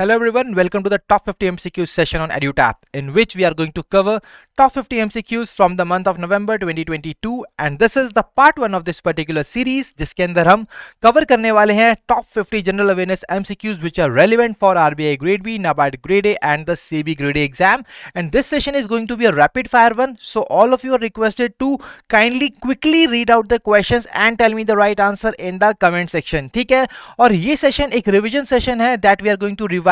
Hello everyone, welcome to the top 50 MCQs session on EduTap, in which we are going to cover top 50 MCQs from the month of November 2022, and this is the part 1 of this particular series, जिसके अंदर हम cover करने वाले हैं top 50 general awareness MCQs which are relevant for RBI Grade B, NABARD Grade A and the SEBI Grade A exam. And this session is going to be a rapid fire one, so all of you are requested to kindly quickly read out the questions and tell me the right answer in the comment section. ठीक है, और ये session एक revision session है that we are going to revise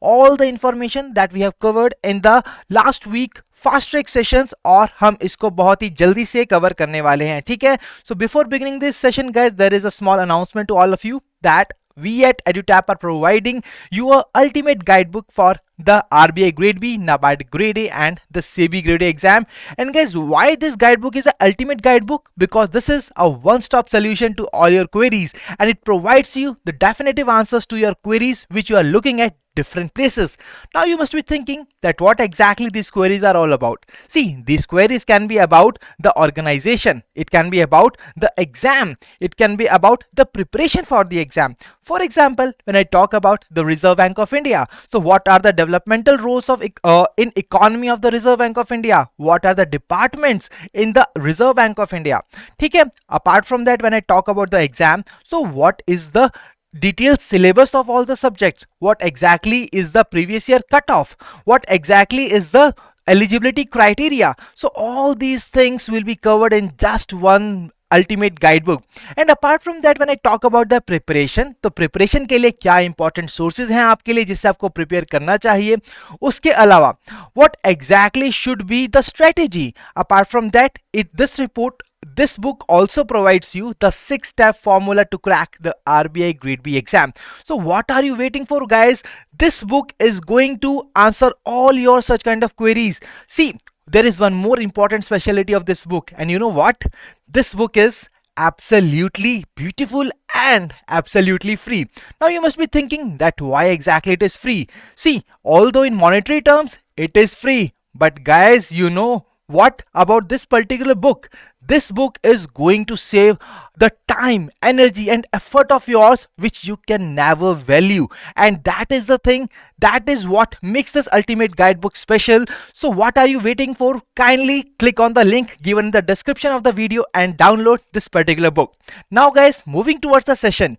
all the information that we have covered in the last week fast track sessions और हम इसको बहुत ही जल्दी से कवर करने वाले हैं. ठीक है, so before beginning this session guys, there is a small announcement to all of you that we at EduTap are providing you a ultimate guidebook for the RBI Grade B, NABARD Grade A and the SEBI Grade A exam. And guys, why this guidebook is the ultimate guidebook? Because this is a one-stop solution to all your queries and it provides you the definitive answers to your queries which you are looking at different places. Now you must be thinking that what exactly these queries are all about. See, these queries can be about the organization, it can be about the exam, it can be about the preparation for the exam. For example, when I talk about the Reserve Bank of India, so what are the developmental roles of in economy of the Reserve Bank of India? What are the departments in the Reserve Bank of India? ठीक है, apart from that, when I talk about the exam, so what is the detailed syllabus of all the subjects? What exactly is the previous year cutoff? What exactly is the eligibility criteria? So all these things will be covered in just one ultimate guidebook. And apart from that, when I talk about the preparation, तो preparation के लिए क्या important sources हैं आपके लिए जिससे आपको prepare करना चाहिए, उसके अलावा what exactly should be the strategy. Apart from that, this book also provides you the 6-step formula to crack the RBI Grade B exam. So what are you waiting for, guys? This book is going to answer all your such kind of queries. See, there is one more important specialty of this book, and you know what? This book is absolutely beautiful and absolutely free. Now you must be thinking that why exactly it is free. See, although in monetary terms it is free, but guys, you know what about this particular book? This book is going to save the time, energy and effort of yours which you can never value, and that is the thing, that is what makes this ultimate guidebook special. So what are you waiting for? Kindly click on the link given in the description of the video and download this particular book. Now guys, moving towards the session.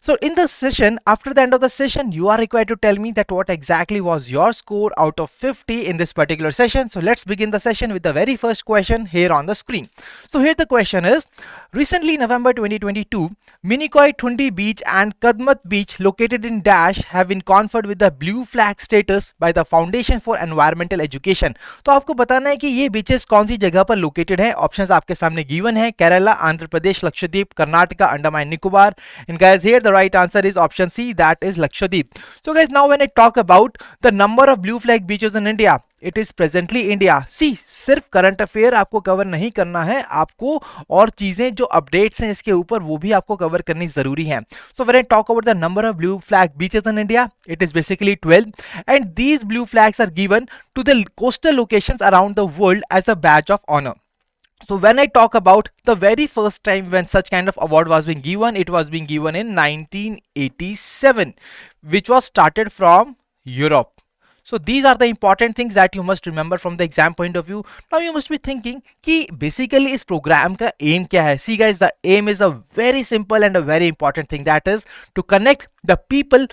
So in the session, after the end of the session, you are required to tell me that what exactly was your score out of 50 in this particular session. So let's begin the session with the very first question here on the screen. So here the question is, recently November 2022, Minikoi Thundi Beach and Kadmat Beach located in Dash have been conferred with the blue flag status by the Foundation for Environmental Education. तो आपको बताना है कि ये beaches कौन सी जगह पर located है. ऑप्शंस आपके सामने गिवन है, Kerala, Andhra Pradesh, Lakshadweep, Karnataka, Andaman Nicobar. And guys, here the right answer is option C, that is Lakshadweep. So guys, now when I talk about the number of blue flag beaches in India, it is presently India. See, सिर्फ current affair आपको cover नहीं करना है, आपको और चीजें जो updates हैं इसके ऊपर वो भी आपको कवर करनी जरूरी है. So when I talk about the number of blue flag beaches in India, it is basically 12, and these blue flags are given to the coastal locations around the world as a badge of honor. So when I talk about the very first time when such kind of award was being given, it was being given in 1987, which was started from Europe. So these are the important things that you must remember from the exam point of view. Now you must be thinking कि basically इस program का aim क्या है? See guys, the aim is a very simple and a very important thing, that is to connect the people,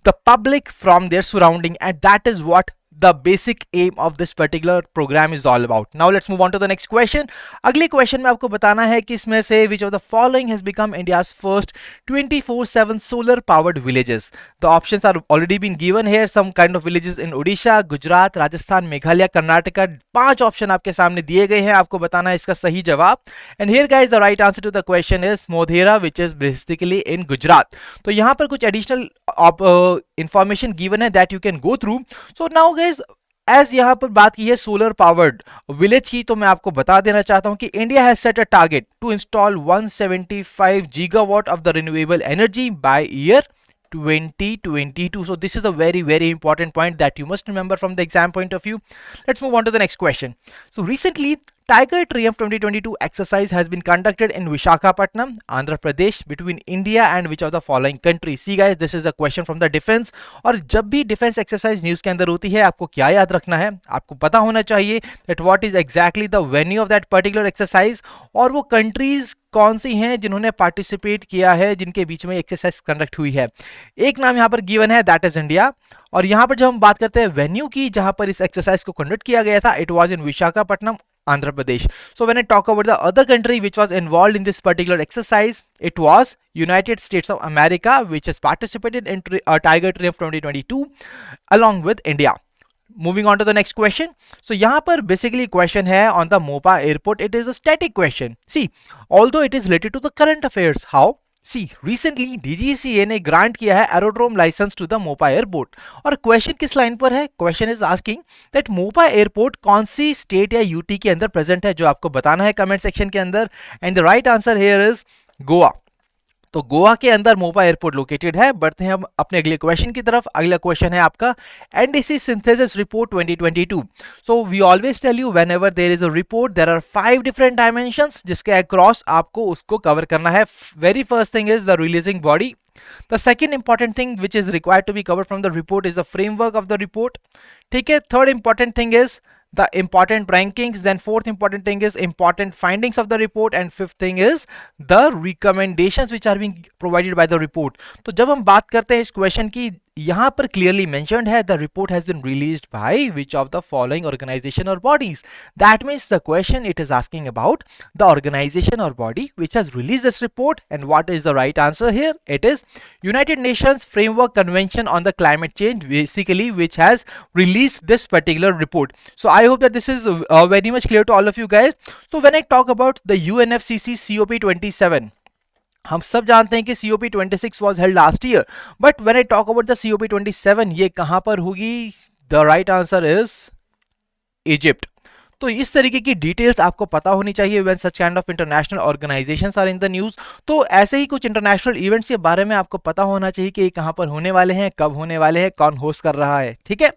the public from their surrounding, and that is what the basic aim of this particular program is all about. Now let's move on to the next question. अगले question में आपको बताना है कि इसमें से which of the following has become India's first 24/7 solar powered villages. The options are already been given here. Some kind of villages in Odisha, Gujarat, Rajasthan, Meghalaya, Karnataka. 5 option आपके सामने दिए गए हैं, आपको बताना है इसका सही जवाब. And here guys, the right answer to the question is Modhera, which is basically in Gujarat. तो यहाँ पर कुछ additional information given है that you can go through. So now guys, as यहाँ पर बात की है सोलर पावर्ड विलेज की, तो मैं आपको बता देना चाहता हूं कि India has set a target to install 175 gigawatt of the renewable energy by year 2022. So this is a very important point that you must remember from the exam point of view. Let's move on to the next question. So recently Tiger Triumph 2022 exercise has been conducted in Visakhapatnam, Andhra Pradesh between India and which of the following countries? See guys, this is a question from the defense. और जब भी defence exercise news के अंदर होती है आपको क्या याद रखना है, आपको पता होना चाहिए that what is exactly the venue of that particular exercise और वो कंट्रीज कौन सी हैं जिन्होंने पार्टिसिपेट किया है, जिनके बीच में एक्सरसाइज कंडक्ट हुई है. एक नाम यहाँ पर गिवन है, दैट इज इंडिया. और यहाँ पर जब हम बात करते हैं वेन्यू की जहां पर इस एक्सरसाइज को कंडक्ट किया गया था, it was in Visakhapatnam, Andhra Pradesh. So when I talk about the other country which was involved in this particular exercise, it was United States of America, which has participated in Tiger Triumph 2022 along with India. Moving on to the next question. So यहाँ पर basically question है on the Mopa airport. It is a static question. See, although it is related to the current affairs. How? See, recently DGCA ने grant किया है aerodrome license to the Mopa airport. और question किस line पर है? Question is asking that Mopa airport कौन सी state या यूटी के अंदर प्रेजेंट है, जो आपको बताना है कमेंट सेक्शन के अंदर. And the right answer here is Goa. तो गोवा के अंदर मोपा एयरपोर्ट लोकेटेड है. बढ़ते हैं हम अपने अगले क्वेश्चन की तरफ. अगला क्वेश्चन है आपका NDC synthesis report 2022. So we always tell you whenever there is a report there are 5 different dimensions जिसके अक्रॉस आपको उसको कवर करना है. Very first thing is the releasing body. The second important thing which is required to be covered from the report is the framework of the report. ठीक है. Third important thing is the important rankings. Then fourth important thing is important findings of the report. And fifth thing is the recommendations which are being provided by the report. तो जब हम बात करते हैं इस question की, यहाँ पर clearly mentioned है the report has been released by which of the following organization or bodies. That means the question it is asking about the organization or body which has released this report. And what is the right answer here? It is United Nations Framework Convention on the Climate Change, basically, which has released this particular report. So I hope that this is very much clear to all of you guys. So when I talk about the UNFCCC COP27, हम सब जानते हैं कि COP26 was held last year, but when I talk about the COP27, ये कहां पर होगी? The right answer is Egypt. तो इस तरीके की डिटेल्स आपको पता होनी चाहिए when such kind of international organisations are in the news. तो ऐसे ही कुछ इंटरनेशनल इवेंट्स के बारे में आपको पता होना चाहिए कि कहां पर होने वाले हैं, कब होने वाले हैं, कौन होस्ट कर रहा है. ठीक है.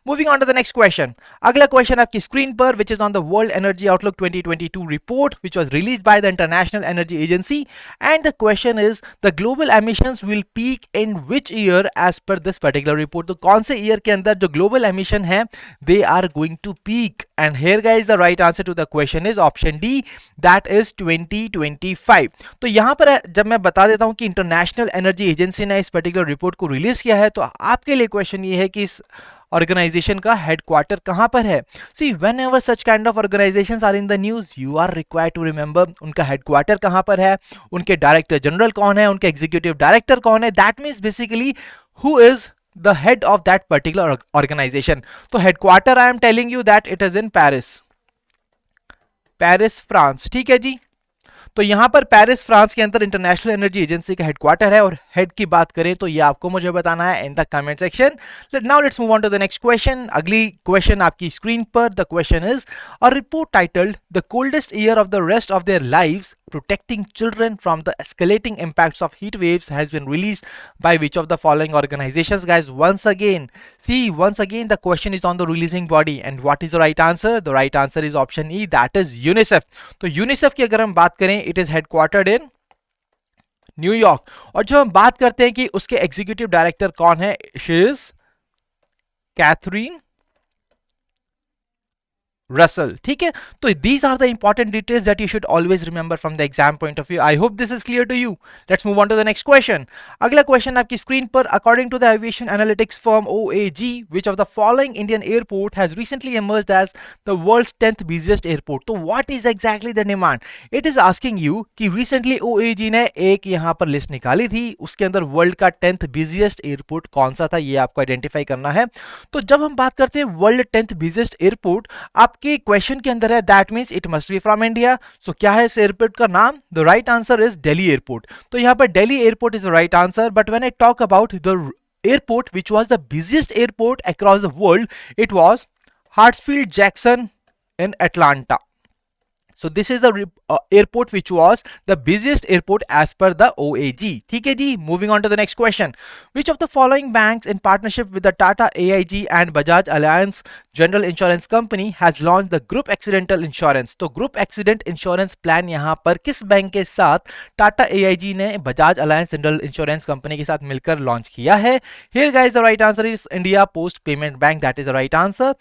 Moving on to the next question. अगला क्वेश्चन आपकी स्क्रीन पर which is on the world energy outlook 2022 report which was released by the international energy agency. And the question is the global emissions will peak in which year as per this particular report. तो कौन से year के अंदर जो global emission है they are going to peak. And here guys the right answer to the question is option D, that is 2025. तो यहां पर जब मैं बता देता हूं कि इंटरनेशनल एनर्जी एजेंसी ने इस पर्टिकुलर रिपोर्ट को रिलीज किया है, तो आपके लिए क्वेश्चन ये है कि इस ऑर्गेनाइजेशन का हेडक्वार्टर कहां पर है. सी whenever such kind of organizations are in the news, you are required to remember उनका हेडक्वार्टर कहां पर है, उनके डायरेक्टर जनरल कौन है, उनके एग्जीक्यूटिव डायरेक्टर कौन है. That means basically who is the head of that particular organization. तो headquarter I am telling you that it is in Paris France. ठीक है जी. तो यहां पर पेरिस फ्रांस के अंदर इंटरनेशनल एनर्जी एजेंसी का हेडक्वार्टर है. और हेड की बात करें तो ये आपको मुझे बताना है in the comment section. Now let's move on to the next question. अगली क्वेश्चन आपकी स्क्रीन पर. The question is a report titled the coldest year of the rest of their lives protecting children from the escalating impacts of heat waves has been released by which of the following organizations. Guys, once again the question is on the releasing body. And what is the right answer? The right answer is option E, that is UNICEF. तो UNICEF की अगर हम बात करें, it is headquartered in New York. और जब हम बात करते हैं कि उसके एग्जीक्यूटिव डायरेक्टर कौन है, she is कैथरीन रसल. ठीक है. तो these are the important details that you should always remember from the exam point of view. I hope this is clear to you. Let's move on to the next question. अगला question आपकी screen पर. According to the aviation analytics firm OAG, which of the following Indian airport has recently emerged as the world's 10th busiest airport? तो what is exactly the demand? It is asking you कि recently OAG ने एक यहाँ पर list निकाली थी, उसके अंदर वर्ल्ड का 10th busiest airport कौन सा था, ये आपको आइडेंटिफाई करना है. तो जब हम बात करते हैं वर्ल्ड 10th busiest airport, आपके क्वेश्चन के अंदर है that means it must be from India. So क्या है इस एयरपोर्ट का नाम? The right answer is Delhi airport. तो यहां पर Delhi airport is the right answer. But when I talk about the airport which was the busiest airport across the world, it was Hartsfield Jackson in Atlanta. So this is the airport which was the busiest airport as per the OAG. ठीक है जी. Moving on to the next question. Which of the following banks in partnership with the Tata AIG and Bajaj Allianz General Insurance Company has launched the Group Accidental Insurance? तो Group Accident Insurance Plan यहाँ पर किस bank के साथ Tata AIG ने Bajaj Allianz General Insurance Company के साथ मिलकर लॉन्च किया है? Here guys, the right answer is India Post Payment Bank. That is the right answer.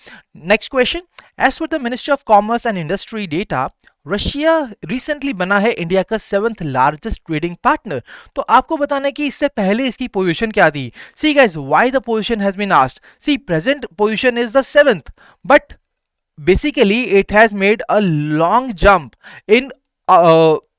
Next question. As per the Ministry of Commerce and Industry data, Russia recently बना है India का 7th largest trading partner. तो आपको बताना है कि इससे पहले इसकी पोजीशन क्या थी. See guys, why the position has been asked. See, present position is the 7th, but basically it has made a long jump in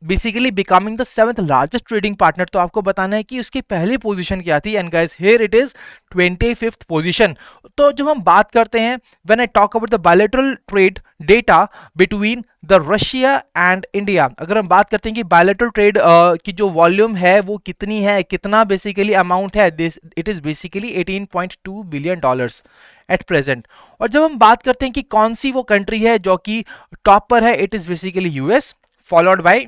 basically becoming the 7th largest trading partner. तो आपको बताना है कि उसकी पहली position क्या थी. And guys, here it is 25th position. तो जब हम बात करते हैं, when I talk about the bilateral trade data between the Russia and India, अगर हम बात करते हैं कि bilateral trade की जो वॉल्यूम है वो कितनी है, कितना बेसिकली अमाउंट है, it is basically $18.2 billion at present. और जब हम बात करते हैं कि कौन सी वो कंट्री है जो कि टॉप पर है, it is basically US, followed by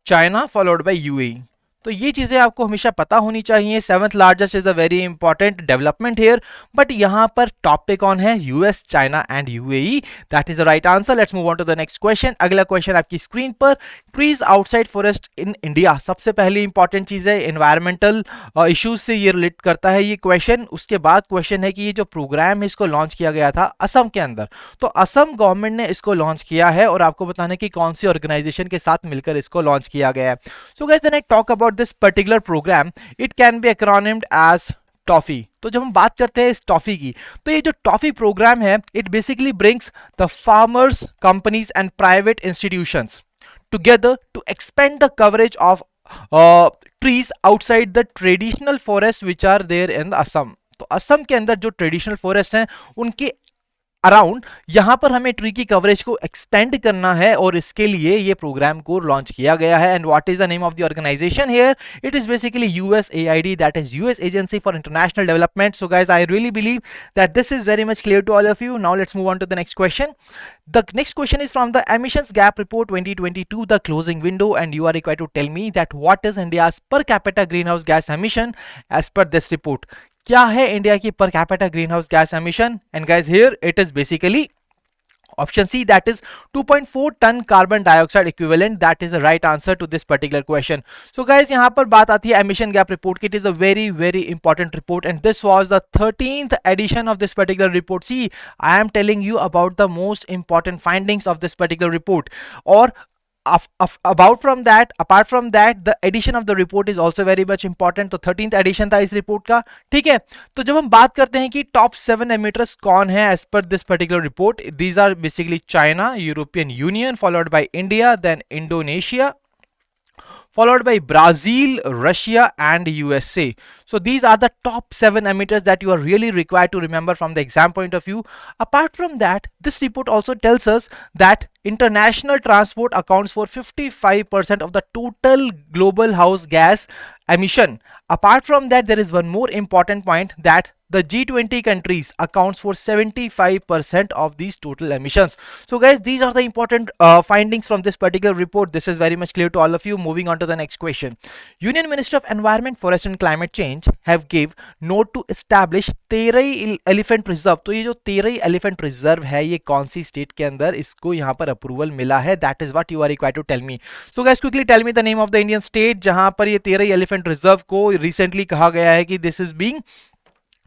China, followed by UAE. तो ये चीजें आपको हमेशा पता होनी चाहिए. 7th largest is a very important development here, but यहां पर टॉप पे कौन है? US, China and UAE. That is the right answer. Let's move on to the next question. अगला क्वेश्चन आपकी स्क्रीन पर. Trees outside forest in India. सबसे पहली इंपॉर्टेंट चीज है, एनवायरमेंटल इश्यूज से ये रिलेट करता है ये क्वेश्चन. उसके बाद क्वेश्चन है कि ये जो प्रोग्राम है इसको लॉन्च किया गया था असम के अंदर, तो असम गवर्नमेंट ने इसको लॉन्च किया है और आपको बताना है कि कौन सी ऑर्गेनाइजेशन के साथ मिलकर इसको लॉन्च किया गया है. So guys, when I talk about this particular programme, it can be acronymed as toffee. तो जब हम बात करते हैं इस टॉफी की, तो ये जो टॉफी प्रोग्राम है, it basically brings the farmers, companies and private institutions together to expand the coverage of trees outside the traditional forests which are there in the Assam. तो असम के अंदर जो ट्रेडिशनल फॉरेस्ट हैं उनके अराउंड यहां पर हमें ट्री की कवरेज को एक्सपेंड करना है और इसके लिए ये प्रोग्राम को लॉन्च किया गया है. And what is the name of the organisation here? It is basically USAID, that is US agency for international development. So guys, I really believe that this is very much clear to all of you. Now let's move on to the next question. The next question is from the Emissions Gap Report 2022, the closing window, and you are required to tell me that what is India's per capita greenhouse gas emission as per this report. क्या है India की per capita greenhouse gas emission? And guys, here it is basically option C, that is 2.4 ton carbon dioxide equivalent. That is the right answer to this particular question. So guys, यहाँ पर बात आती है emission gap report की. It is a very very important report and this was the 13th edition of this particular report. See, I am telling you about the most important findings of this particular report. और apart from that the edition of the report is also very much important. तो 13th edition था इस report का. ठीक है, तो जब हम बात करते हैं कि टॉप 7 एमिटर्स कौन है as per this particular report, these are basically China, European Union, followed by India, then Indonesia, followed by Brazil, Russia and USA. So these are the top 7 emitters that you are really required to remember from the exam point of view. Apart from that, this report also tells us that international transport accounts for 55% of the total global house gas emission. Apart from that, there is one more important point, that the G20 countries accounts for 75% of these total emissions. So guys, these are the important findings from this particular report. This is very much clear to all of you. Moving on to the next question. Union Minister of Environment, Forest and Climate Change have gave note to establish तेरई elephant reserve. तो ये जो तेरई elephant reserve है, ये कौन सी state के अंदर इसको यहाँ पर अप्रूवल मिला है? That is what you are required to tell me. So guys, quickly tell me the name of the Indian state जहाँ पर ये तेरई elephant reserve को recently कहा गया है कि this is being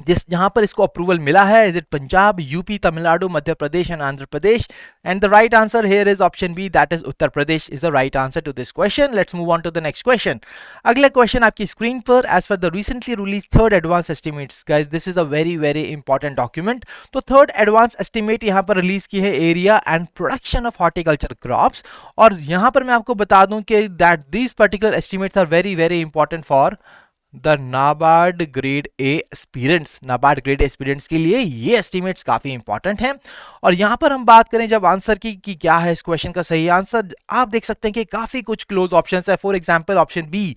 जहां पर इसको अप्रूवल मिला है. Is it Punjab, UP, Tamil Nadu, Madhya Pradesh and Andhra Pradesh? And the right answer here is option B, that is Uttar Pradesh is the right answer to this question. Let's move on to the next question. अगला question आपकी screen पर. As per the recently release third advance estimates, guys this is a very very important document. तो third advance estimate यहां पर release की है area and production of horticulture crops. और यहां पर मैं आपको बता दूं कि that these particular estimates are very very important for the NABARD grade A aspirants. NABARD grade aspirants के लिए ये एस्टिमेट्स काफी इंपॉर्टेंट हैं. और यहां पर हम बात करें जब आंसर की कि क्या है इस क्वेश्चन का सही आंसर, आप देख सकते हैं कि काफी कुछ क्लोज ऑप्शंस है. For example option B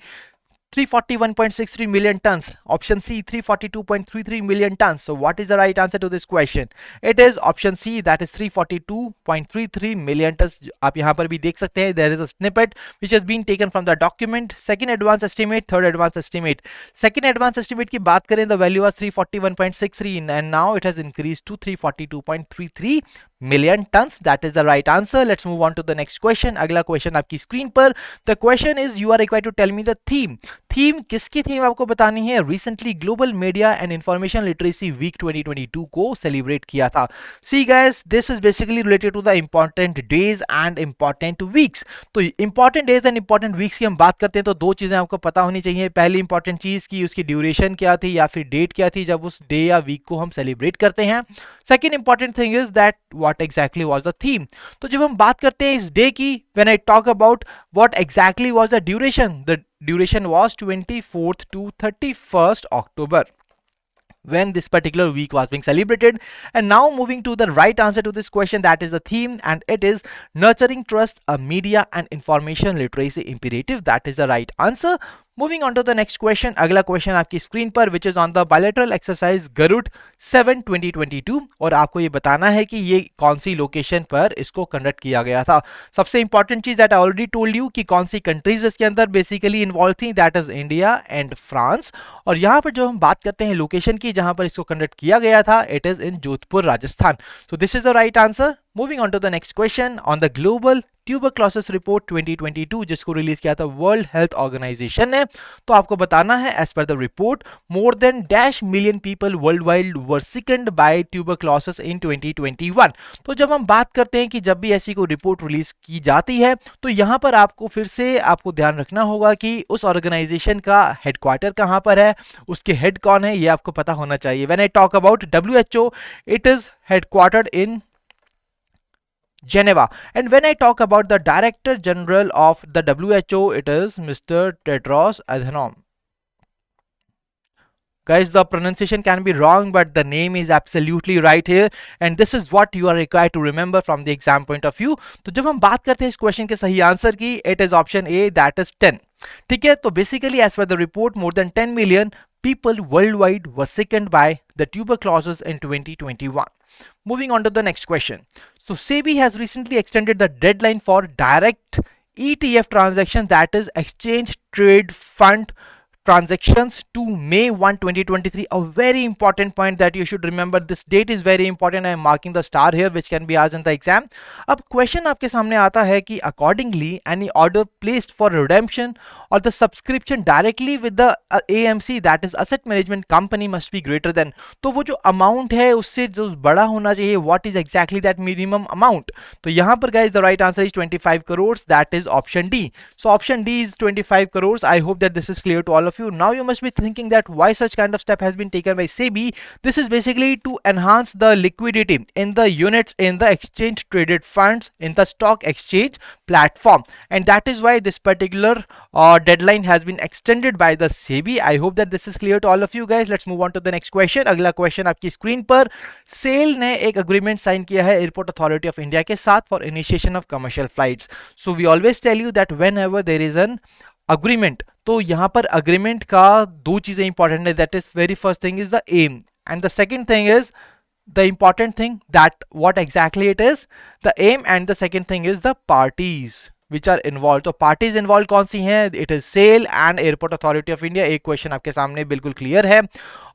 341.63 million tons. Option C, 342.33 million tons. So what is the right answer to this question? It is option C, that is 342.33 million tons. आप यहाँ पर भी देख सकते हैं, there is a snippet which has been taken from the document. Second advance estimate, third advance estimate. Second advance estimate की बात करें, the value was 341.63 and now it has increased to 342.33 million tons. That is the right answer. Let's move on to the next question. अगला question आपकी screen पर. The question is, you are required to tell me the theme. Theme किसकी theme आपको बतानी है? Recently global media and information literacy week 2022 को celebrate किया था. See guys, this is basically related to the important days and important weeks. तो important days and important weeks की हम बात करते हैं तो दो चीजें आपको पता होनी चाहिए. पहली इंपॉर्टेंट चीज की उसकी ड्यूरेशन क्या थी या फिर डेट क्या थी जब उस डे या वीक को हम सेलिब्रेट करते हैं. Second important thing is that what exactly was the theme. तो जब हम बात करते हैं इस डे की, when I talk about what exactly was the duration, the duration was 24th to 31st October when this particular week was being celebrated. And now moving to the right answer to this question, that is the theme, and it is nurturing trust, a media and information literacy imperative. That is the right answer. Moving on to the next question. अगला question आपकी screen पर, which is on the bilateral exercise Garuda 7 2022, और आपको ये बताना है कि ये कौन सी लोकेशन पर इसको कंडक्ट किया गया था. सबसे इंपॉर्टेंट चीज that I already told you कि कौन सी कंट्रीज इसके अंदर बेसिकली इन्वॉल्व थी, that is India and France. और यहाँ पर जो हम बात करते हैं लोकेशन की जहां पर इसको कंडक्ट किया गया था, it is in Jodhpur Rajasthan. So this is the right answer. Moving on to the next question. On the global tuberculosis report 2022 जिसको रिलीज किया था वर्ल्ड हेल्थ ऑर्गेनाइजेशन ने, तो आपको बताना है as per the report more than dash million people worldwide were sickened by tuberculosis in 2021. तो जब हम बात करते हैं कि जब भी ऐसी कोई रिपोर्ट रिलीज की जाती है तो यहां पर आपको फिर से आपको ध्यान रखना होगा कि उस ऑर्गेनाइजेशन का हेडक्वार्टर कहां पर है, उसके हेड कौन है, ये आपको पता होना चाहिए. When I talk about WHO, it is headquartered in Geneva. And when I talk about the Director General of the WHO, it is Mr. Tedros Adhanom. Guys, the pronunciation can be wrong, but the name is absolutely right here, and this is what you are required to remember from the exam point of view. तो जब हम बात करते हैं इस question के सही answer की, it is option A, that is 10. ठीक है, तो basically as per the report, more than 10 million people worldwide were sickened by the tuberculosis in 2021. Moving on to the next question. So SEBI has recently extended the deadline for direct ETF transaction, that is exchange trade fund transactions, to May 1 2023. A very important point that you should remember. This date is very important. I am marking the star here, which can be asked in the exam. अब question आपके सामने आता है कि accordingly any order placed for redemption or the subscription directly with the AMC, that is asset management company, must be greater than. तो वो जो amount है उससे जो बड़ा होना चाहिए, what is exactly that minimum amount? तो यहाँ पर guys the right answer is 25 crores, that is option D. So option D is 25 crores. I hope that this is clear to all of you. Now you must be thinking that why such kind of step has been taken by SEBI. This is basically to enhance the liquidity in the units in the exchange traded funds in the stock exchange platform, and that is why this particular deadline has been extended by the SEBI. I hope that this is clear to all of you guys. Let's move on to the next question. अगला question आपकी screen पर. Cell ने एक agreement sign किया है airport authority of India के साथ for initiation of commercial flights. So we always tell you that whenever there is an agreement, तो यहां पर अग्रीमेंट का दो चीजें इंपॉर्टेंट है. That is very first thing is the aim, and the second thing is the important thing that what exactly it is, the aim, and the second thing is the parties which are involved. तो parties involved कौन सी हैं? It is SAIL and Airport Authority of India. एक question आपके सामने बिल्कुल clear है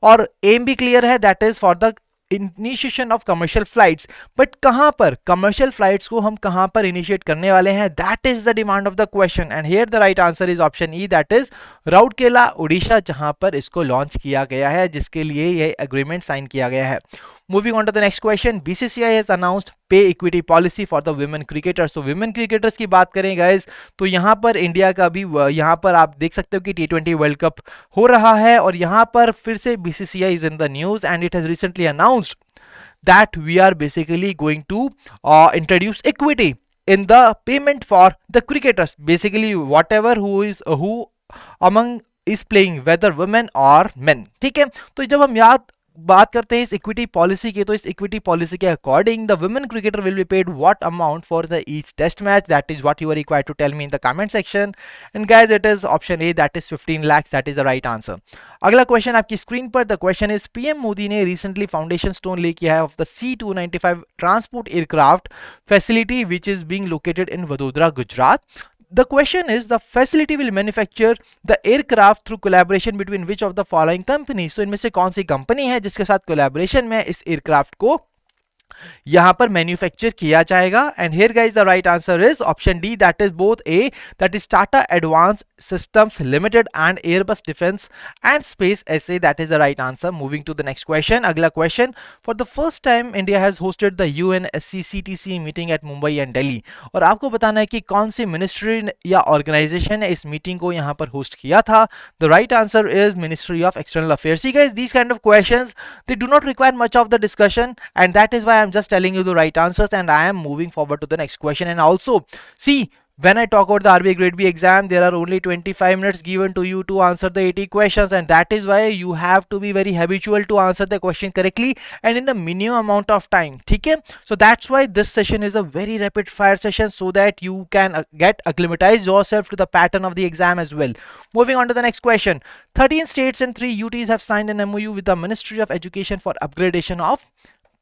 और M भी क्लियर है, that is for the initiation of commercial flights. But कहां पर कमर्शियल फ्लाइट्स को हम कहां पर इनिशिएट करने वाले हैं, that is the demand of the question, and here the right answer is option E, that is Rourkela Orissa, जहां पर इसको लॉन्च किया गया है, जिसके लिए यह एग्रीमेंट साइन किया गया है. Moving on to the next question. BCCI has announced pay equity policy for the women cricketers. तो women cricketers की बात करें guys, तो यहाँ पर इंडिया का भी, यहाँ पर आप देख सकते हो कि T20 वर्ल्ड कप हो रहा है और यहाँ पर फिर से BCCI is in the news and it has recently announced that we are basically going to introduce equity in the payment for the cricketers. Basically whatever who among is playing, whether women or men. ठीक है, तो जब हम बात करते हैं इस equity policy की, तो इस इक्विटी पॉलिसी के according the women cricketer will be paid what amount for the each test match, that is what you are required to tell me in the comment section. And guys it is option A, that is 15 lakhs, that is the right answer. अगला question आपकी screen पर, the question is PM Modi ने recently foundation stone lay किया है of the C295 transport aircraft facility which is being located in Vadodara, Gujarat. The question is the facility will manufacture the aircraft through collaboration between which of the following companies? So इनमें से कौन सी company है जिसके साथ collaboration में इस aircraft को यहां पर मैन्युफैक्चर किया जाएगा? And here guys the right answer is option D, that is both A, that is Tata advance systems limited and Airbus defence and space SA, that is the right answer. Moving to the next question, अगला question, for the first time India has hosted the UNSCCTC meeting at Mumbai and Delhi. और आपको बताना है कि कौन सी ministry या organisation ने इस मीटिंग को यहां पर होस्ट किया था? The right answer is ministry of external affairs. See guys, these kind of questions they do not require much of the discussion, and that is why I'm just telling you the right answers and I am moving forward to the next question. And also see, when I talk about the RBI Grade B exam, there are only 25 minutes given to you to answer the 80 questions, and that is why you have to be very habitual to answer the question correctly and in the minimum amount of time. Okay, so that's why this session is a very rapid fire session, so that you can get acclimatize yourself to the pattern of the exam as well. Moving on to the next question, 13 states and 3 UTs have signed an MOU with the Ministry of Education for upgradation of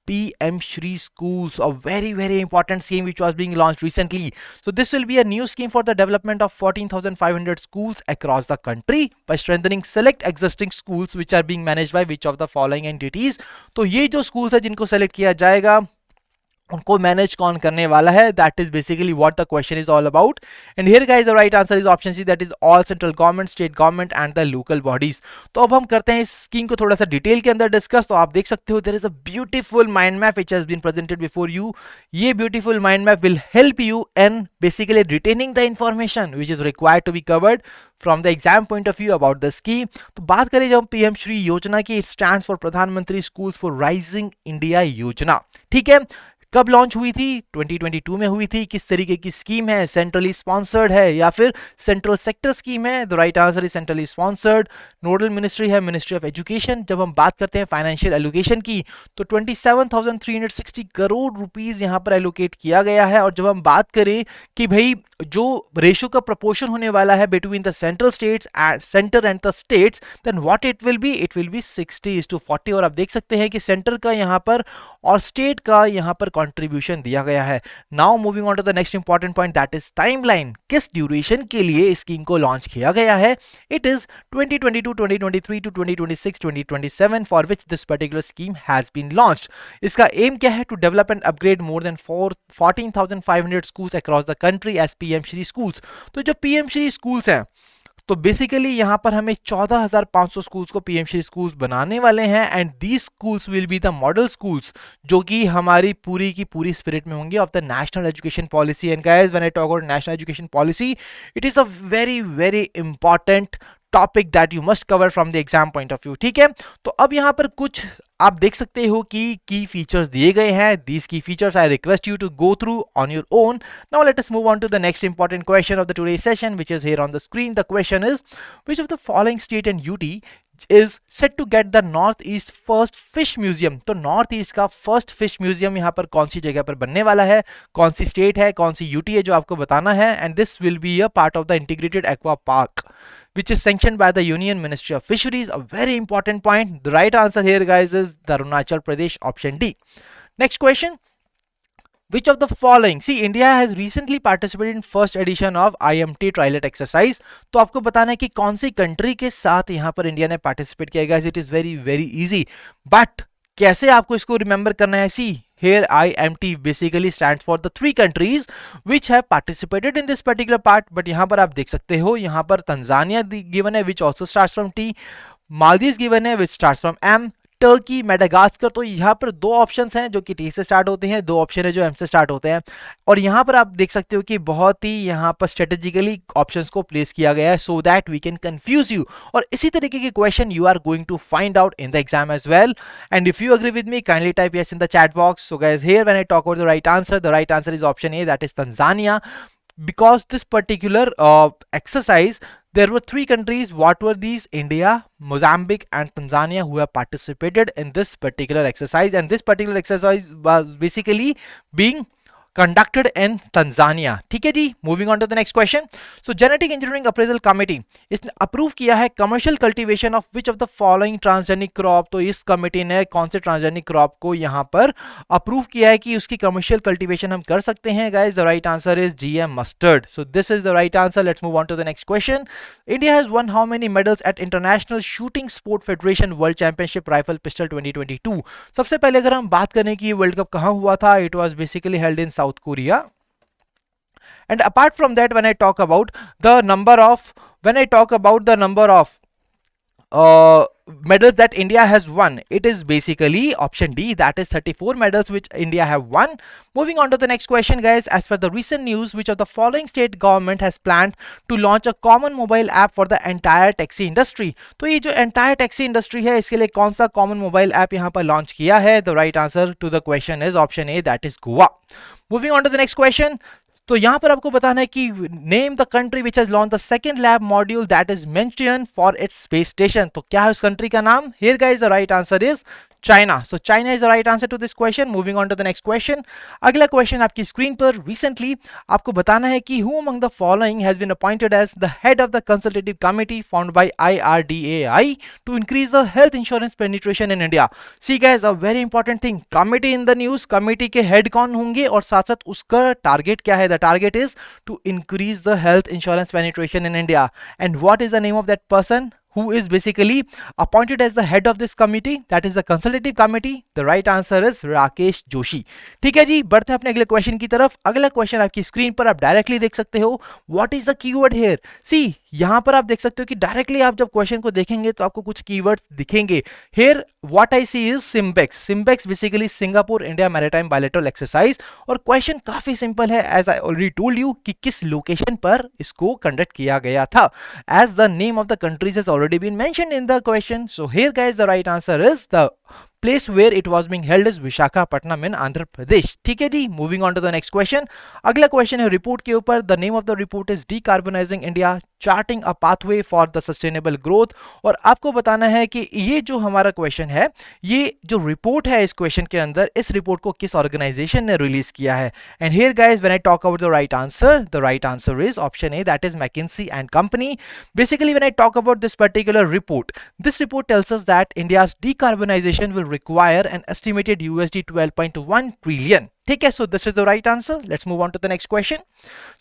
PM Shri schools, a very important scheme which was being launched recently. So this will be a new scheme for the development of 14,500 schools across the country by strengthening select existing schools which are being managed by which of the following entities? तो ये जो schools है जिनको select किया जाएगा उनको manage कौन करने वाला है? That is basically what the question is all about. And here guys the right answer is option C, that is all central government, state government and the local bodies. तो अब हम करते हैं इस स्कीम को थोड़ा सा डिटेल के अंदर डिस्कस। तो आप देख सकते हो there is a beautiful mind map which has been presented before you. ये beautiful mind map will help you in basically retaining the information which is required to be covered from the exam point of view about the scheme. तो बात करें जब PM Shri योजना की, it stands for Pradhan Mantri schools for rising India Yojana. ठीक है, कब launch हुई थी? 2022 में हुई थी। किस तरीके की स्कीम है? सेंट्रली स्पॉन्सर्ड है या फिर सेंट्रल सेक्टर स्कीम है? The right answer is centrally sponsored. Nodal ministry है मिनिस्ट्री ऑफ एजुकेशन। जब हम बात करते हैं फाइनेंशियल एलोकेशन की, तो 27,360 करोड़ रुपीस यहां पर एलोकेट किया गया है। और जब हम बात करें कि भाई जो रेशो का प्रपोर्शन होने वाला है between the central states and centre and the states, then what it will be 60:40। और आप देख सकते हैं कि सेंटर का यहां पर और स्टेट का यहां पर कंट्रीब्यूशन दिया गया है। Now moving on to the next important point, that is timeline. किस ड्यूरेशन के लिए इस स्कीम को लॉन्च किया गया है? It is 2022, 2023 to 2026, 2027 for which this particular scheme has been launched. इसका एम क्या है? To develop and upgrade more than 14,500 schools across the country as PM Shri schools. तो जो पीएम श्री स्कूल्स हैं, तो बेसिकली यहां पर हमें 14,500 स्कूल्स को पीएम श्री स्कूल्स बनाने वाले हैं। And these schools will be the model schools जो कि हमारी पूरी की पूरी स्पिरिट में होंगे of the national education policy. And guys, when I talk about national education policy, it is a very important topic that you must cover from the exam point of view. ठीक है, तो अब यहां पर कुछ आप देख सकते हो कि की फीचर्स दिए गए हैं। These key features I request you to go through on your own. Now let us move on to the next important question of the today session which is here on the screen. The question is which of the following state and UT is set to get the north east first fish museum? तो north east का first fish museum यहाँ पर कौन सी जगह पर बनने वाला है? कौन सी स्टेट है, कौन सी यूटी है, जो आपको बताना है। And this will be a part of the integrated aqua park which is sanctioned by the Union Ministry of Fisheries. A very important point. The right answer here guys is the Arunachal Pradesh, option D. Next question, which of the following, see India has recently participated in first edition of IMT trilet exercise। तो आपको बताना है कि कौन सी country के साथ यहां पर इंडिया ने पार्टिसिपेट किया। Guys, it is very easy, but कैसे आपको इसको रिमेंबर करना है? सी here IMT basically stands for the 3 countries which have participated in this particular part। but यहाँ पर आप देख सकते हो, यहाँ पर तंजानिया given है which also starts from T, Maldives given है which starts from M, Turkey, Madagascar. तो यहाँ पर 2 ऑप्शंस हैं जो कि टी से स्टार्ट होते हैं, 2 ऑप्शन है जो एम से स्टार्ट होते हैं। और यहाँ पर आप देख सकते हो कि बहुत ही यहाँ पर स्ट्रेटेजिकली ऑप्शंस को प्लेस किया गया है so that we can confuse you. और इसी तरीके के question you are going to find out in the exam as well. And if you agree with me, kindly type yes in the chat box. So guys, here when I talk about the right answer is option A, that is Tanzania, because this particular exercise There were three countries. What were these? India, Mozambique and Tanzania, who have participated in this particular exercise, and this particular exercise was basically being conducted in Tanzania. ठीक है जी, moving on to the next question. So genetic engineering appraisal committee इसने approve किया है commercial cultivation of which of the following transgenic crop. तो इस committee ने कौन से ट्रांसजेनिक क्रॉप को यहाँ पर अप्रूव किया है कि उसकी कमर्शियल कल्टीवेशन हम कर सकते हैं. Guys the right answer is GM mustard. So this is the right answer. Let's move on to the next question. India has won how many medals at international shooting sport federation world championship rifle pistol 2022. सबसे पहले अगर हम बात करें कि ये world cup कहाँ हुआ था, it was basically held in south Korea. And apart from that, when I talk about the number of medals that India has won, it is basically option D, that is 34 medals which India have won. Moving on to the next question, guys. As per the recent news, which of the following state government has planned to launch a common mobile app for the entire taxi industry? तो ये जो entire taxi industry है, इसके लिए कौन सा common mobile app यहाँ पर launch किया है? The right answer to the question is option A, that is Goa. Moving on to the next question. तो यहां पर आपको बताना है कि name the country which has launch the second lab module that is mention for its space station. तो क्या है उस कंट्री का नाम? Here guys the right answer is China. So China is the right answer to this question. Moving on to the next question. अगला question आपकी screen पर. Recently आपको बताना है कि who among the following has been appointed as the head of the consultative committee formed by IRDAI to increase the health insurance penetration in India. See guys, a very important thing. Committee in the news. Committee के head कौन होंगे और साथ साथ उसका target क्या है? The target is to increase the health insurance penetration in India. And what is the name of that person who is basically appointed as the head of this committee? That is the consultative committee. The right answer is Rakesh Joshi. ठीक है जी, बढ़ते हैं अपने अगले question की तरफ. अगला question आपकी स्क्रीन पर आप डायरेक्टली देख सकते हो. What is the keyword here? See यहां पर आप देख सकते हो कि डायरेक्टली आप जब क्वेश्चन को देखेंगे तो आपको कुछ कीवर्ड्स दिखेंगे. Here what I see is SIMBEX. SIMBEX basically Singapore India maritime bilateral exercise. और क्वेश्चन काफी सिंपल है, as I already told you कि किस लोकेशन पर इसको कंडक्ट किया गया था. As the name of the countries is already been mentioned in the question. So here guys, the right answer is the place where it was being held is Visakhapatnam in Andhra Pradesh. ठीक है जी, moving on to the next question. अगला question है report के ऊपर. The name of the report is Decarbonizing India, Charting a Pathway for the Sustainable Growth. और आपको बताना है कि ये जो हमारा क्वेश्चन है, ये जो रिपोर्ट है इस क्वेश्चन के अंदर, इस रिपोर्ट को किस ऑर्गेनाइजेशन ने रिलीज किया है. And here guys when I talk about the right answer is option A, that is McKinsey and company. Basically when I talk about this particular report, this report tells us that India's decarbonization will require an estimated USD 12.1 trillion. ठीक है, so this is the right answer. Let's move on to the next question.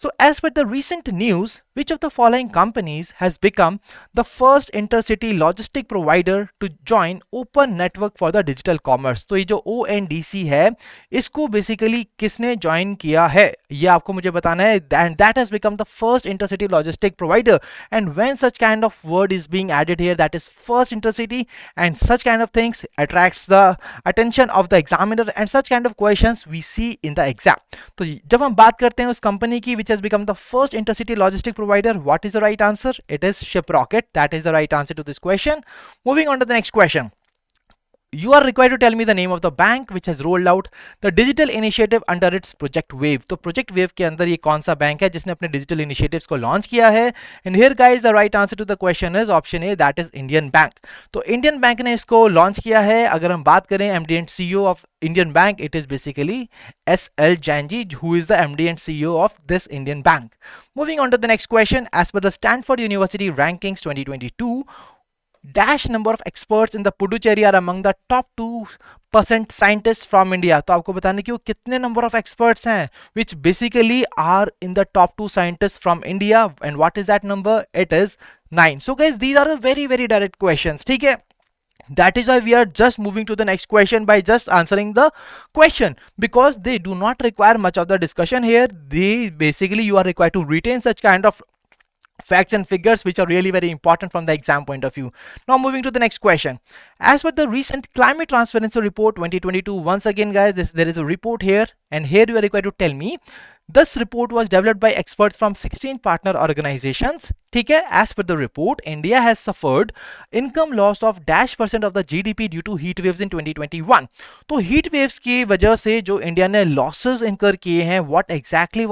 So as per the recent news, which of the following companies has become the first intercity logistic provider to join open network for the digital commerce? तो ये जो ONDC है, इसको basically किसने join किया है, ये आपको मुझे बताना है. And that has become the first intercity logistic provider. And when such kind of word is being added here, that is first intercity, and such kind of things attracts the attention of the examiner, and such kind of questions we see in the exam. तो जब हम बात करते हैं उस company की which has become the first intercity logistic provider, what is the right answer? It is Shiprocket. That is the right answer to this question. Moving on to the next question. You are required to tell me the name of the bank which has rolled out the digital initiative under its Project Wave. तो Project Wave के अंदर ये कौन सा bank है जिसने अपने digital initiatives को launch किया है? And here guys, the right answer to the question is option A, that is Indian Bank. तो Indian Bank ने इसको launch किया है. अगर हम बात करें MD and CEO of Indian Bank, it is basically S.L. Janji, who is the MD and CEO of this Indian Bank. Moving on to the next question. As per the Stanford University rankings 2022, dash number of experts in the Puducherry are among the top 2% scientists from India. तो आपको बताने कि वो कितने number of experts हैं which basically are in the top 2 scientists from India, and what is that number? It is 9. So guys, these are the very direct questions. ठीक है, that is why we are just moving to the next question by just answering the question, because they do not require much of the discussion here. They basically, you are required to retain such kind of facts and figures which are really very important from the exam point of view. Now moving to the next question. As per the recent climate transparency report 2022, once again guys, there is a report here, and here you are required to tell me this report was developed by experts from 16 partner organizations. ठीक है, as per the report, India has suffered income loss of -% of the GDP due to heat waves in 2021. तो heat waves की वजह से जो India ने losses incur किए हैं, what exactly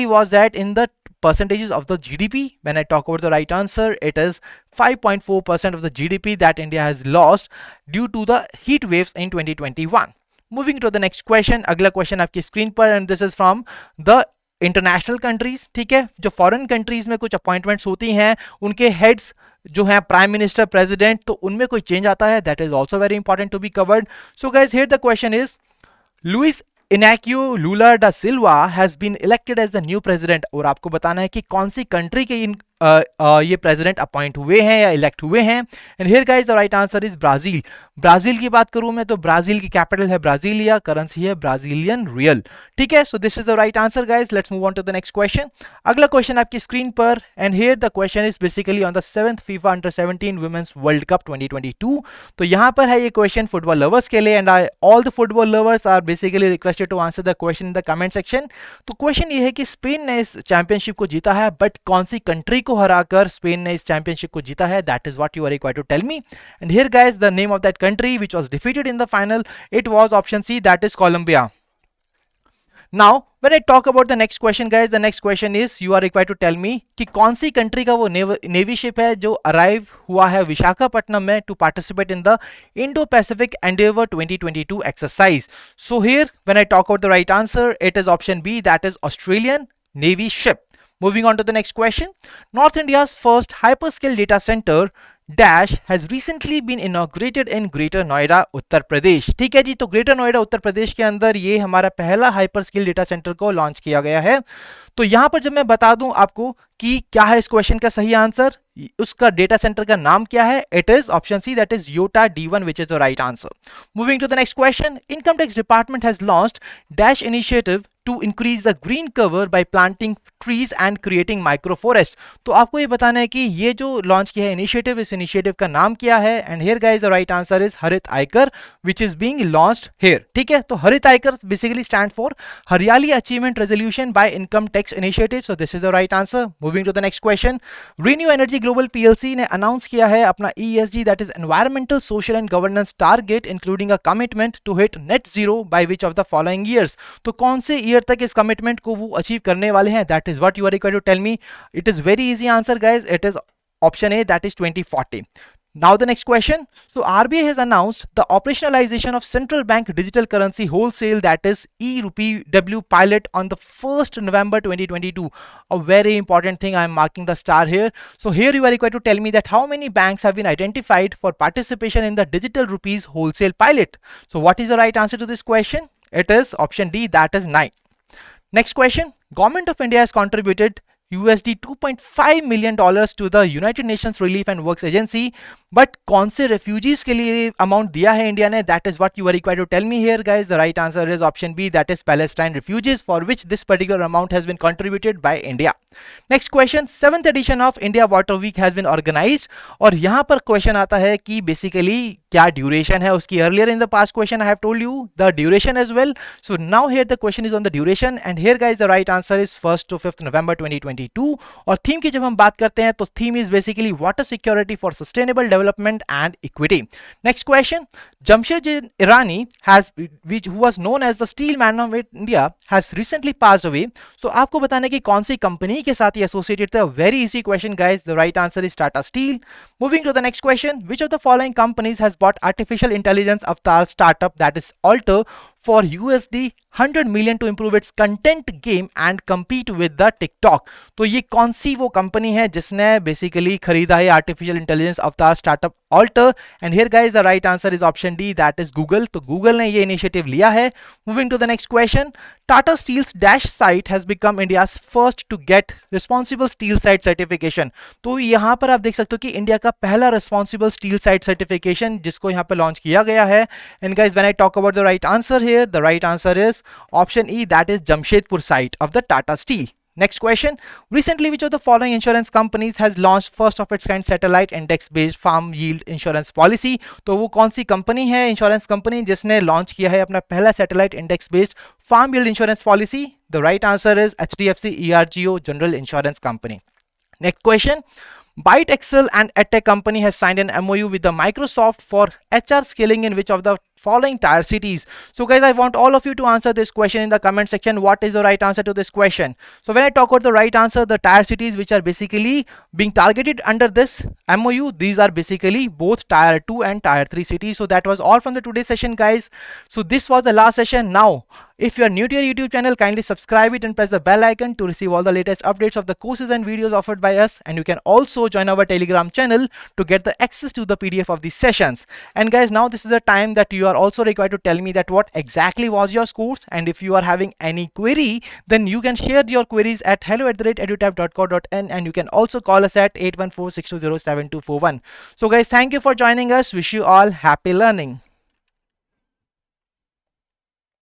was that in the percentages of the GDP. When I talk about the right answer, it is 5.4% of the GDP that India has lost due to the heat waves in 2021. Moving to the next question, अगला question आपकी screen पर, and this is from the international countries. ठीक है, जो foreign countries में कुछ appointments होती हैं, उनके हेड्स जो है प्राइम मिनिस्टर, प्रेसिडेंट, तो उनमें कोई चेंज आता है. That is also very important to be covered. So guys, here the question is, Luis Inacio Lula da Silva has been elected as the new president. और आपको बताना है कि कौन सी कंट्री के ये प्रेसिडेंट अपॉइंट हुए हैं या इलेक्ट हुए हैं. And here guys the right answer is Brazil. Brazil की बात करूं मैं तो ब्राजील की कैपिटल है ब्राजीलिया, करेंसी है ब्राजीलियन रियल. ठीक है, so this is the right answer guys. Let's move on to the next question. अगला क्वेश्चन आपकी स्क्रीन पर, and here the question is basically on the 7th FIFA under 17 women's world cup 2022. तो यहां पर है ये क्वेश्चन फुटबॉल लवर्स के लिए, and all the football lovers are basically requested to answer the question in the comment section. तो question ये है कि स्पेन ने इस चैंपियनशिप को जीता है, बट कौन सी कंट्री को हराकर स्पेन ने इस चैंपियनशिप को जीता है. That is what you are required to tell me. And here guys the name of that country which was defeated in the final, it was option C, that is Colombia. Now when I talk about the next question guys, the next question is you are required to tell me कि कौन सी country का वो navy ship है जो arrive हुआ है विशाखापट्टनम में to participate in the Indo Pacific endeavour 2022 exercise. So here when I talk about the right answer, it is option B, that is Australian navy ship. Moving on to the next question. North India's first hyperscale data center dash has recently been inaugurated in Greater Noida, Uttar Pradesh. ठीक है जी, तो greater Noida Uttar Pradesh के अंदर ये हमारा पहला hyperscale data centre को launch किया गया है. तो यहां पर जब मैं बता दूं आपको कि क्या है इस क्वेश्चन का सही आंसर, उसका डेटा सेंटर का नाम क्या है, it is option C, that is Yota D1 which is the right answer. Moving to the next question. Income tax department has launched dash initiative to increase the green cover by planting trees and creating microforest. तो आपको ये बताना है कि ये जो launch किया है इनिशिएटिव, इस इनिशिएटिव का नाम क्या है. And here guys the right answer is Harit Aaykar which is being launched here. ठीक है, तो Harit Aaykar basically stand for Hariyali achievement resolution by income tax initiative. So this is the right answer. Moving to the next question. ReNew energy global PLC ने announce किया है अपना ESG, that is environmental social and governance target including a commitment to hit net zero by which of the following years. तो कौन से year तक इस commitment को वो अचीव करने वाले हैं, that is what you are required to tell me. It is very easy answer guys, it is option A, that is 2040. Now the next question. So RBI has announced the operationalization of central bank digital currency wholesale, that is e-Rupee pilot on the 1st November 2022. A very important thing, I am marking the star here. So here you are required to tell me that how many banks have been identified for participation in the digital rupees wholesale pilot. So what is the right answer to this question? It is option D, that is 9. Next question. Government of India has contributed USD 2.5 million to the United Nations Relief and Works Agency, but कौन से refugees के लिए amount दिया है India ने, that is what you are required to tell me here guys. The right answer is option B, that is Palestine refugees for which this particular amount has been contributed by India. Next question. 7th edition of India water week has been organised, और यहां पर question आता है कि basically क्या duration है उसकी. Earlier in the past question I have told you the duration as well. So now here the question is on the duration, and here guys the right answer is 1st to 5th November 2022. और theme की जब हम बात करते हैं तो theme is basically water security for sustainable development and equity. Next question. Jamshedji Irani who was known as the steel man of India has recently passed away. So आपको बताने की कौन सी कंपनी के साथ ये एसोसिएटेड था. Very easy question guys, the right answer is Tata Steel. Moving to the next question. Which of the following companies has bought artificial intelligence avatar startup, that is Alter, for USD 100 million to improve its content game and compete with the TikTok. तो ये कौन सी वो company है जिसने basically खरीदा है artificial intelligence avatar startup Alter? And here guys the right answer is option D, that is Google. तो Google ने ये इनिशिएटिव लिया है. Moving to the next question. Tata Steel's Dash site has become India's first to get responsible steel site certification. तो यहाँ पर आप देख सकते हो कि इंडिया का पहला responsible steel site certification जिसको यहाँ पर लॉन्च किया गया है. And guys, when I talk about the right answer here, the right answer is option E, that is Jamshedpur site of the Tata Steel. Next question. Recently, which of the following insurance companies has launched first of its kind satellite index based farm yield insurance policy? तो वो कौन सी company है, insurance company, जिसने launch किया है अपना पहला satellite index based farm yield insurance policy? The right answer is HDFC ERGO general insurance company. Next question. Byte Excel and EdTech company has signed an MOU with the Microsoft for HR scaling in which of the following tier cities? So guys, I want all of you to answer this question in the comment section. What is the right answer to this question? So when I talk about the right answer, the tier cities which are basically being targeted under this MOU, these are basically both tier 2 and tier 3 cities. So that was all from the today's session, guys. So this was the last session. Now if you are new to your YouTube channel, kindly subscribe it and press the bell icon to receive all the latest updates of the courses and videos offered by us. And you can also join our Telegram channel to get the access to the PDF of these sessions. And guys, now this is the time that you are also required to tell me that what exactly was your course, and if you are having any query, then you can share your queries at hello@edutap.co.in, and you can also call us at 814-620-7241. So guys, thank you for joining us. Wish you all happy learning.